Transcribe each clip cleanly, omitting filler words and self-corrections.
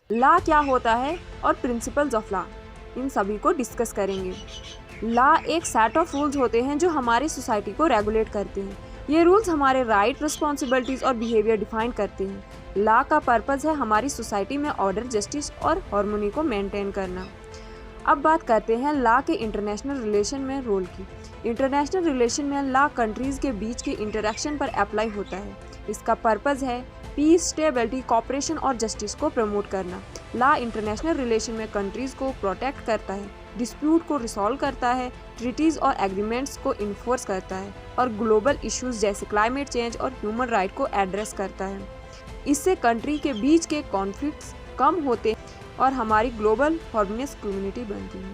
Law क्या होता है और प्रिंसिपल्स ऑफ लॉ, इन सभी को डिस्कस करेंगे। लॉ एक सेट ऑफ रूल्स होते हैं जो हमारी सोसाइटी को रेगुलेट करते हैं। ये रूल्स हमारे राइट, रिस्पॉन्सिबिलिटीज और बिहेवियर डिफाइन करते हैं। लॉ का पर्पस है हमारी सोसाइटी में ऑर्डर, जस्टिस और हार्मनी को मेंटेन करना। अब बात करते हैं लॉ के इंटरनेशनल रिलेशन में रोल की। इंटरनेशनल रिलेशन में लॉ कंट्रीज के बीच के इंटरेक्शन पर अप्लाई होता है। इसका पर्पस है पीस, स्टेबिलिटी, कॉपरेशन और जस्टिस को प्रमोट करना। लॉ इंटरनेशनल रिलेशन में कंट्रीज को प्रोटेक्ट करता है, डिस्प्यूट को रिसॉल्व करता है, ट्रीटीज और एग्रीमेंट्स को इन्फोर्स करता है और ग्लोबल इश्यूज जैसे क्लाइमेट चेंज और ह्यूमन राइट को एड्रेस करता है। इससे कंट्री के बीच के कॉन्फ्लिक्ट्स कम होते हैं और हमारी ग्लोबल हार्मोनियस कम्युनिटी बनती है।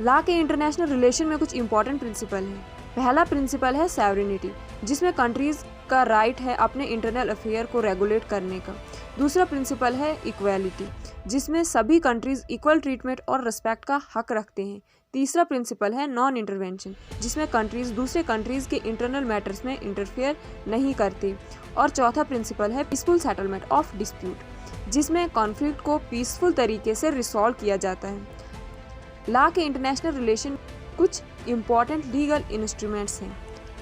लॉ के इंटरनेशनल रिलेशन में कुछ इंपॉर्टेंट प्रिंसिपल हैं। पहला प्रिंसिपल है सॉवरेनिटी, जिसमें कंट्रीज का राइट है अपने इंटरनल अफेयर को रेगुलेट करने का। दूसरा प्रिंसिपल है इक्वालिटी, जिसमें सभी कंट्रीज इक्वल ट्रीटमेंट और रिस्पेक्ट का हक रखते हैं। तीसरा प्रिंसिपल है नॉन इंटरवेंशन, जिसमें कंट्रीज दूसरे कंट्रीज के इंटरनल मैटर्स में इंटरफेयर नहीं करते। और चौथा प्रिंसिपल है पीसफुल सेटलमेंट ऑफ डिस्प्यूट, जिसमें कॉन्फ्लिक्ट को पीसफुल तरीके से रिसॉल्व किया जाता है। लॉ के इंटरनेशनल रिलेशन कुछ इम्पॉर्टेंट लीगल इंस्ट्रूमेंट्स हैं।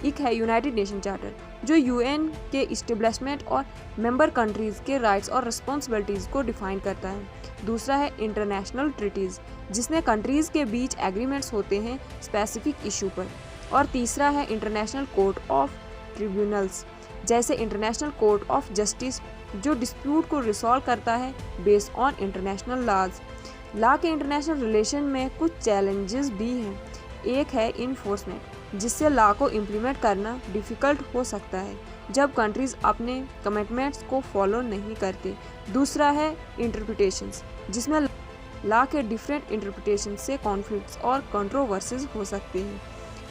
एक है यूनाइटेड नेशन चार्टर, जो यूएन के इस्टेब्लिशमेंट और मेंबर कंट्रीज के राइट्स और रिस्पॉन्सिबिलिटीज को डिफाइन करता है। दूसरा है इंटरनेशनल ट्रीटीज, जिसमें कंट्रीज के बीच एग्रीमेंट्स होते हैं स्पेसिफिक इशू पर। और तीसरा है इंटरनेशनल कोर्ट ऑफ ट्रिब्यूनल्स, जैसे इंटरनेशनल कोर्ट ऑफ जस्टिस, जो डिस्प्यूट को रिसॉल्व करता है based on international laws. Law के इंटरनेशनल रिलेशन में कुछ चैलेंजेस भी हैं। एक है इन्फोर्समेंट, जिससे लॉ को इम्प्लीमेंट करना डिफ़िकल्ट हो सकता है जब कंट्रीज अपने कमिटमेंट्स को फॉलो नहीं करते। दूसरा है इंटरप्रिटेशंस, जिसमें लॉ के डिफरेंट इंटरप्रिटेशन से कॉन्फ्लिक्ट्स और कंट्रोवर्सीज हो सकते हैं।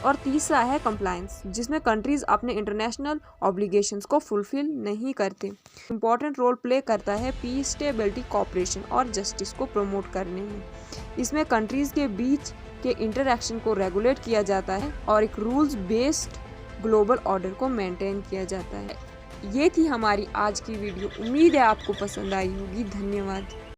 और तीसरा है कंप्लायंस, जिसमें कंट्रीज अपने इंटरनेशनल ऑब्लिगेशंस को फुलफिल नहीं करते। इम्पॉर्टेंट रोल प्ले करता है पीस, स्टेबिलिटी, कॉपरेशन और जस्टिस को प्रमोट करने में। इसमें कंट्रीज के बीच के इंटरैक्शन को रेगुलेट किया जाता है और एक रूल्स बेस्ड ग्लोबल ऑर्डर को मेंटेन किया जाता है। ये थी हमारी आज की वीडियो। उम्मीद है आपको पसंद आई होगी। धन्यवाद।